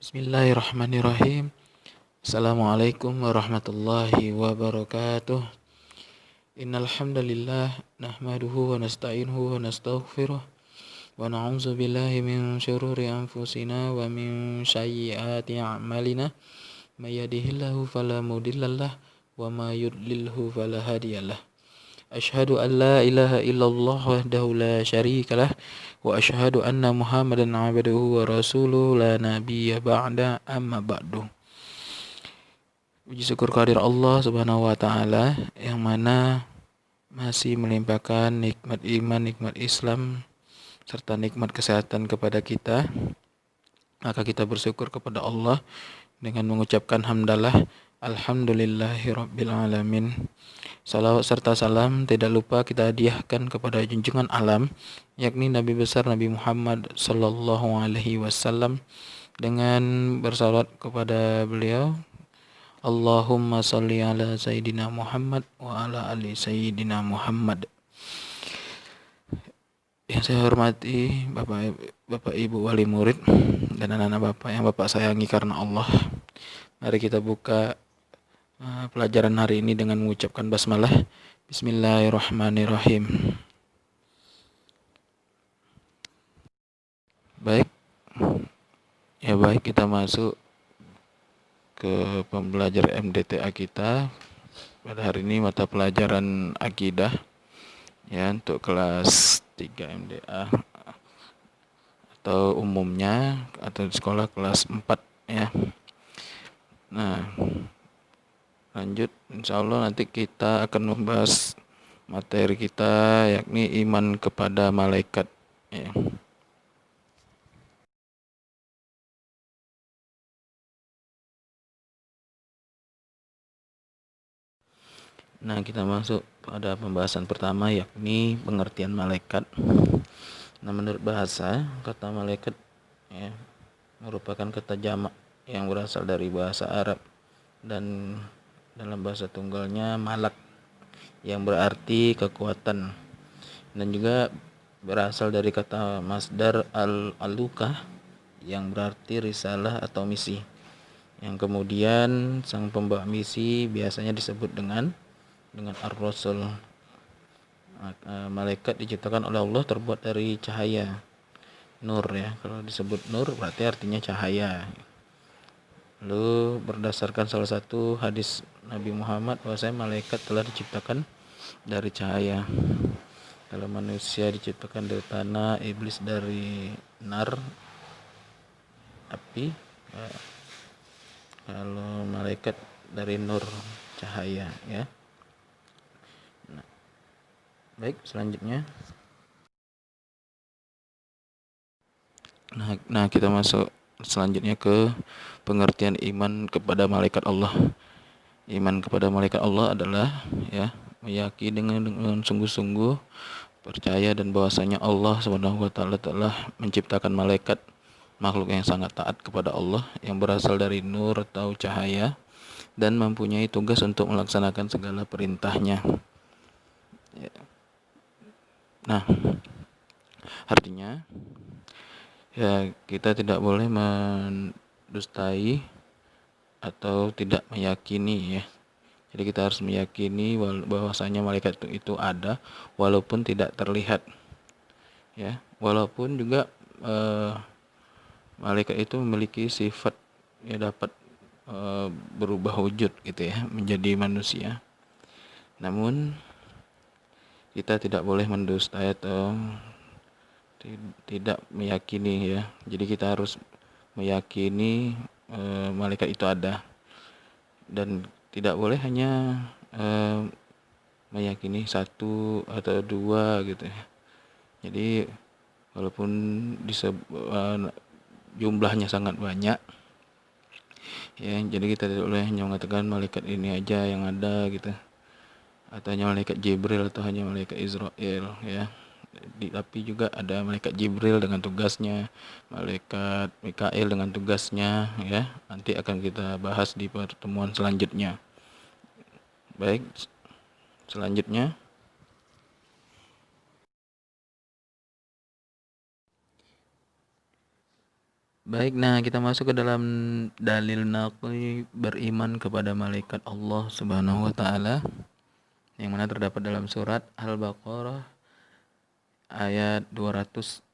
Bismillahirrahmanirrahim. Assalamualaikum warahmatullahi wabarakatuh. Innal hamdalillah nahmaduhu wa nasta'inuhu wa nastaghfiruh wa na'udzu billahi min syururi anfusina wa min sayyiati a'malina. May yahdihillahu fala mudhillalah wa may yudlilhu fala hadiyalah. Asyhadu an la ilaha illallah wahdahu la syarikalah wa asyhadu anna Muhammadan abduhu wa rasuluhu la nabiyya ba'da amma ba'du. Puji syukur kehadirat Allah Subhanahu wa taala yang mana masih melimpahkan nikmat iman, nikmat Islam serta nikmat kesehatan kepada kita. Maka kita bersyukur kepada Allah dengan mengucapkan hamdalah alhamdulillahirabbil alamin. Salawat serta salam tidak lupa kita hadiahkan kepada junjungan alam, yakni Nabi besar Nabi Muhammad sallallahu alaihi wasallam, dengan bersalawat kepada beliau. Allahumma sholli ala sayyidina Muhammad wa ala ali sayyidina Muhammad. Yang saya hormati Bapak Ibu wali murid dan anak-anak Bapak yang Bapak sayangi karena Allah. Mari kita buka pelajaran hari ini dengan mengucapkan basmalah. Bismillahirrahmanirrahim. Baik, kita masuk ke pembelajar MDTA kita. Pada hari ini mata pelajaran akidah ya, untuk kelas 3 MDA atau umumnya atau di sekolah kelas 4 ya. Nah, lanjut, insya Allah nanti kita akan membahas materi kita, yakni iman kepada malaikat ya. Nah, kita masuk pada pembahasan pertama, yakni pengertian malaikat. Nah, menurut bahasa, kata malaikat ya, merupakan kata jamak yang berasal dari bahasa Arab dan dalam bahasa tunggalnya malak, yang berarti kekuatan, dan juga berasal dari kata masdar al-alukah yang berarti risalah atau misi, yang kemudian sang pembawa misi biasanya disebut dengan ar-rasul. Malaikat diciptakan oleh Allah terbuat dari cahaya, nur ya. Kalau disebut nur berarti artinya cahaya. Lalu berdasarkan salah satu hadis Nabi Muhammad bahwasanya malaikat telah diciptakan dari cahaya. Kalau manusia diciptakan dari tanah, iblis dari nar, api. Kalau malaikat dari nur, cahaya ya. Baik, selanjutnya. Nah, kita masuk selanjutnya ke pengertian iman kepada malaikat Allah. Iman kepada malaikat Allah adalah ya, meyakini dengan sungguh-sungguh, percaya dan bahwasanya Allah Subhanahu wa taala telah menciptakan malaikat, makhluk yang sangat taat kepada Allah, yang berasal dari nur atau cahaya dan mempunyai tugas untuk melaksanakan segala perintahnya ya. Nah, artinya ya, kita tidak boleh mendustai atau tidak meyakini ya. Jadi kita harus meyakini bahwasanya malaikat itu ada walaupun tidak terlihat ya. Walaupun juga malaikat itu memiliki sifat ya, dapat berubah wujud gitu ya, menjadi manusia. Namun kita tidak boleh mendustai atau tidak meyakini ya. Jadi kita harus meyakini malaikat itu ada, dan tidak boleh hanya meyakini satu atau dua gitu ya. Jadi walaupun jumlahnya sangat banyak ya, jadi kita tidak boleh hanya mengatakan malaikat ini aja yang ada gitu, atau hanya malaikat Jibril atau hanya malaikat Israel ya. Tapi juga ada malaikat Jibril dengan tugasnya, malaikat Mikail dengan tugasnya ya. Nanti akan kita bahas di pertemuan selanjutnya. Baik, selanjutnya Baik, nah kita masuk ke dalam dalil naqli beriman kepada malaikat Allah Subhanahu wa taala yang mana terdapat dalam surat Al-Baqarah ayat 285.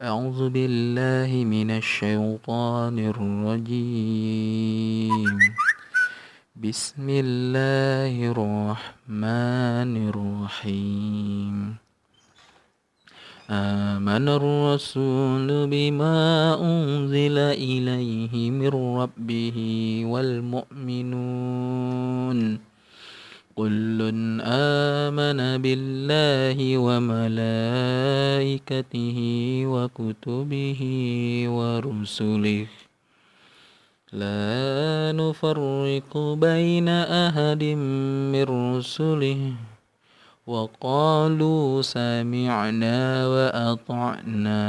A'udzu billahi minasy syaithanir rajim. Bismillahirrahmanirrahim. Amanar rasulu bima unzila ilaihi mir rabbihi wal mu'minun kullun amana billahi wa malaikatihi wa kutubihi wa rusulihi la nufarriqu baina ahadin mir rusulihi wa qalu sami'na wa ata'na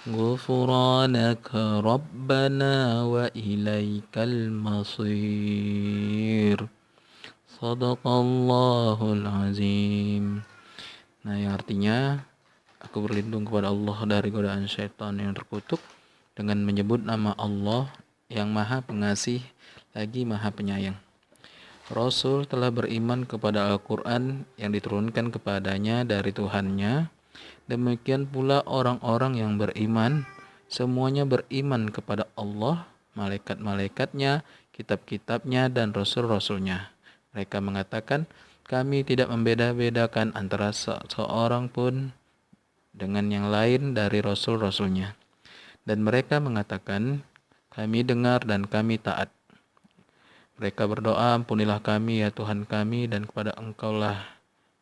ghufranaka rabbana wa ilaikal masir. Shadaqallahul azim. Nah, yang artinya aku berlindung kepada Allah dari godaan syaitan yang terkutuk dengan menyebut nama Allah yang Maha Pengasih lagi Maha Penyayang. Rasul telah beriman kepada Al-Quran yang diturunkan kepadanya dari Tuhannya. Demikian pula orang-orang yang beriman, semuanya beriman kepada Allah, malaikat-malaikatnya, kitab-kitabnya, dan rasul-rasulnya. Mereka mengatakan, kami tidak membeda-bedakan antara seorang pun dengan yang lain dari rasul-rasulnya. Dan mereka mengatakan, kami dengar dan kami taat. Mereka berdoa, ampunilah kami ya Tuhan kami, dan kepada Engkaulah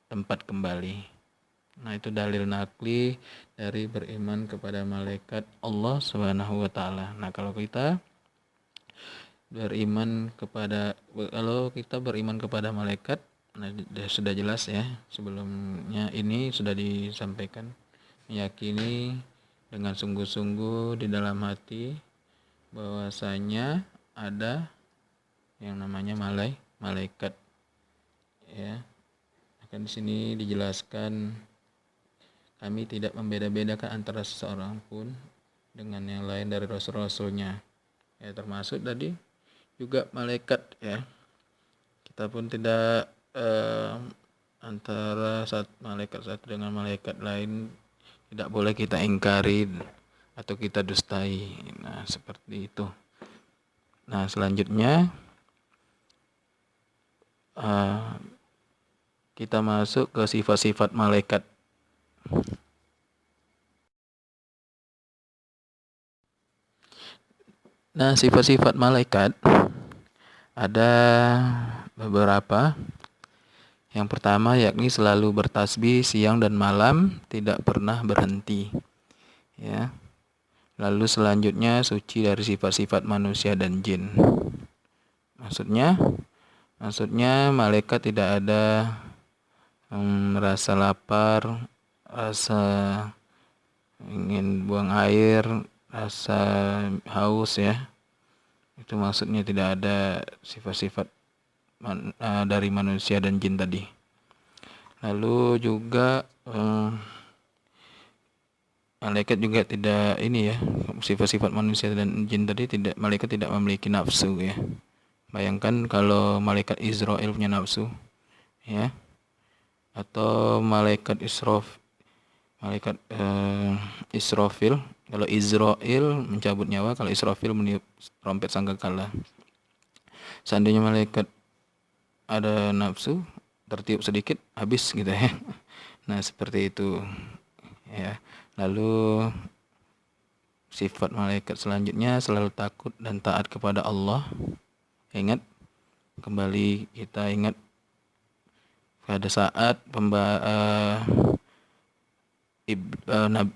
tempat kembali. Nah, itu dalil nakli dari beriman kepada malaikat Allah Subhanahu wa taala. Nah, kalau kita beriman kepada malaikat, nah, sudah jelas ya. Sebelumnya ini sudah disampaikan, meyakini dengan sungguh-sungguh di dalam hati bahwasanya ada yang namanya malaikat, ya. Akan di sini dijelaskan kami tidak membeda-bedakan antara seseorang pun dengan yang lain dari rasul-rasulnya, ya, termasuk tadi juga malaikat, ya. Kita pun tidak antara malaikat satu dengan malaikat lain tidak boleh kita ingkari atau kita dustai. Nah, seperti itu. Nah, selanjutnya kita masuk ke sifat-sifat malaikat. Nah, sifat-sifat malaikat ada beberapa. Yang pertama yakni selalu bertasbih siang dan malam, tidak pernah berhenti. Ya. Lalu selanjutnya suci dari sifat-sifat manusia dan jin. Maksudnya malaikat tidak ada rasa lapar, rasa ingin buang air, rasa haus, ya. Itu maksudnya tidak ada sifat-sifat dari manusia dan jin tadi. Lalu juga malaikat juga tidak sifat-sifat manusia dan jin tadi malaikat tidak memiliki nafsu, ya. Bayangkan kalau malaikat Israel punya nafsu, ya, atau malaikat Israfil. Kalau Israel mencabut nyawa, kalau Israfil meniup trompet sangkakala. Seandainya malaikat ada nafsu, tertiup sedikit habis gitu, ya. Nah, seperti itu, ya. Lalu sifat malaikat selanjutnya selalu takut dan taat kepada Allah. Ingat, kembali kita ingat pada saat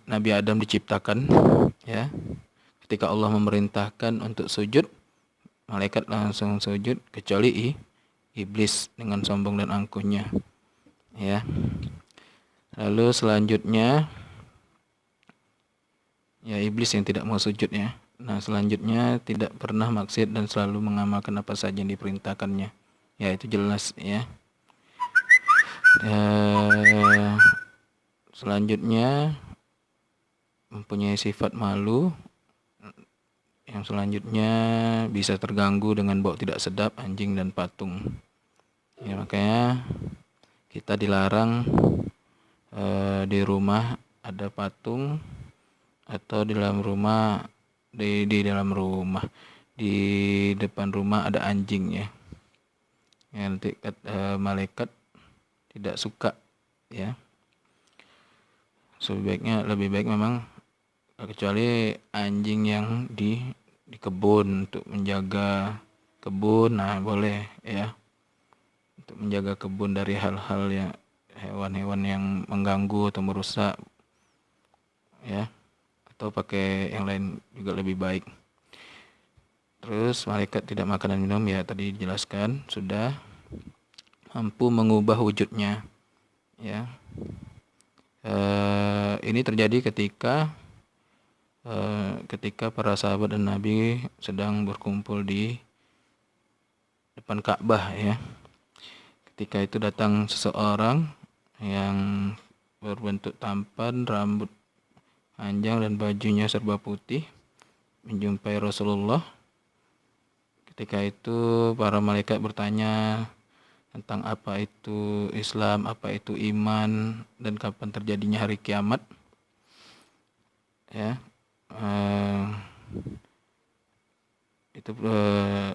Nabi Adam diciptakan, ya. Ketika Allah memerintahkan untuk sujud, malaikat langsung sujud kecuali iblis dengan sombong dan angkuhnya, ya. Lalu selanjutnya, ya, iblis yang tidak mau sujud, ya. Nah, selanjutnya tidak pernah maksiat dan selalu mengamalkan apa saja yang diperintahkannya. Ya, itu jelas, ya. Selanjutnya mempunyai sifat malu. Yang selanjutnya bisa terganggu dengan bau tidak sedap anjing dan patung. Ya, makanya kita dilarang di rumah ada patung atau di dalam rumah di dalam rumah di depan rumah ada anjing ya. Nanti malaikat tidak suka ya. Sebaiknya lebih baik memang, kecuali anjing yang di kebun untuk menjaga kebun, nah boleh ya, untuk menjaga kebun dari hal-hal yang hewan-hewan yang mengganggu atau merusak ya, atau pakai yang lain juga lebih baik. Terus malaikat tidak makan dan minum ya, tadi dijelaskan sudah. Mampu mengubah wujudnya ya. Ini terjadi ketika para sahabat dan Nabi sedang berkumpul di depan Ka'bah ya. Ketika itu datang seseorang yang berbentuk tampan, rambut panjang dan bajunya serba putih, menjumpai Rasulullah. Ketika itu para malaikat bertanya tentang apa itu Islam, apa itu iman, dan kapan terjadinya hari kiamat ya.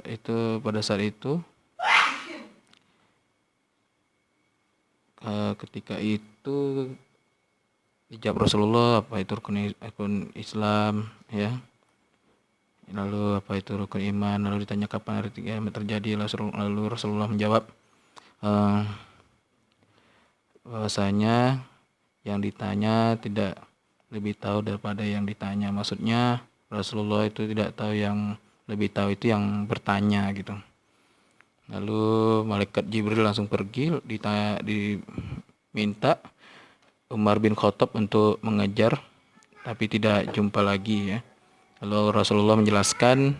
Itu pada saat itu ketika itu dijawab Rasulullah apa itu rukun Islam ya, lalu apa itu rukun iman, lalu ditanya kapan hari kiamat terjadi, lalu Rasulullah menjawab bahwasanya yang ditanya tidak lebih tahu daripada yang ditanya. Maksudnya Rasulullah itu tidak tahu, yang lebih tahu itu yang bertanya gitu. Lalu malaikat Jibril langsung pergi, diminta Umar bin Khattab untuk mengejar, tapi tidak jumpa lagi ya. Lalu Rasulullah menjelaskan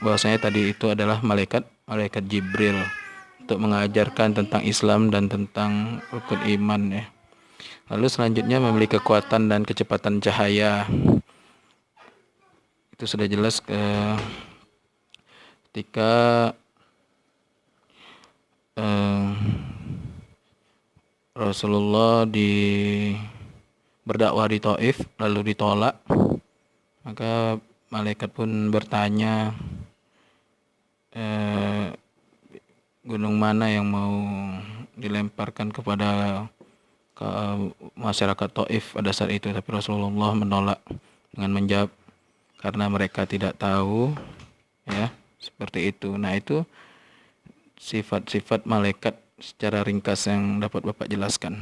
bahwasanya tadi itu adalah malaikat Jibril untuk mengajarkan tentang Islam dan tentang rukun iman ya. Lalu selanjutnya memiliki kekuatan dan kecepatan cahaya. Itu sudah jelas ketika Rasulullah berdakwah di Taif lalu ditolak, maka malaikat pun bertanya gunung mana yang mau dilemparkan kepada masyarakat Taif pada saat itu, tapi Rasulullah menolak dengan menjawab karena mereka tidak tahu ya, seperti itu. Nah, itu sifat-sifat malaikat secara ringkas yang dapat Bapak jelaskan.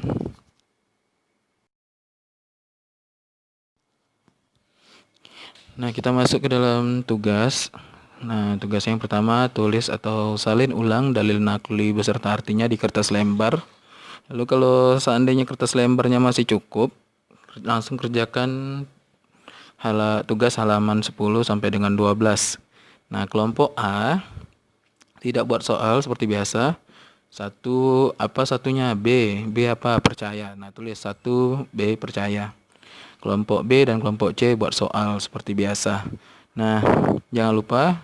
Nah, kita masuk ke dalam tugas. Nah, tugas yang pertama, tulis atau salin ulang dalil nakli beserta artinya di kertas lembar. Lalu kalau seandainya kertas lembarnya masih cukup, langsung kerjakan tugas halaman 10 sampai dengan 12. Nah, kelompok A tidak buat soal seperti biasa. Satunya B apa? Percaya. Nah, tulis 1 B percaya. Kelompok B dan kelompok C buat soal seperti biasa. Nah, jangan lupa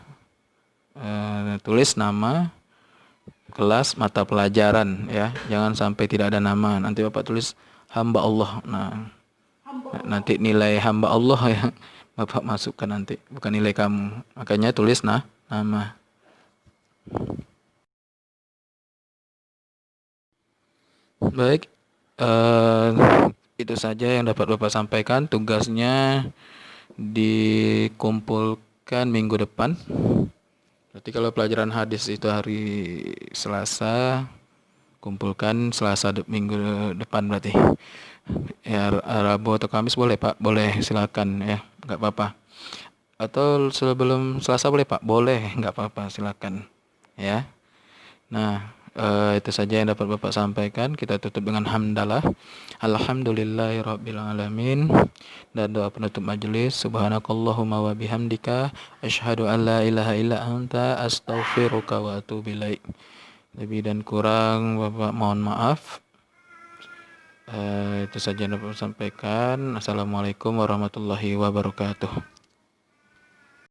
tulis nama, kelas, mata pelajaran ya. Jangan sampai tidak ada nama. Nanti Bapak tulis hamba Allah. Nah, nanti nilai hamba Allah ya Bapak masukkan nanti, bukan nilai kamu. Makanya tulis nama. Baik, itu saja yang dapat Bapak sampaikan. Tugasnya dikumpulkan minggu depan. Berarti kalau pelajaran hadis itu hari Selasa, kumpulkan Selasa minggu depan berarti. Ya, Rabu atau Kamis boleh Pak? Boleh, silakan ya, nggak apa-apa. Atau sebelum Selasa boleh Pak? Boleh, nggak apa-apa, silakan ya. Nah, itu saja yang dapat Bapak sampaikan. Kita tutup dengan hamdalah. Alhamdulillahirabbil alamin. Dan doa penutup majelis. Subhanakallahumma wa bihamdika asyhadu an la ilaha illa anta astaghfiruka wa atubu ilaik. Lebih dan kurang Bapak mohon maaf. Itu saja yang dapat saya sampaikan. Assalamualaikum warahmatullahi wabarakatuh.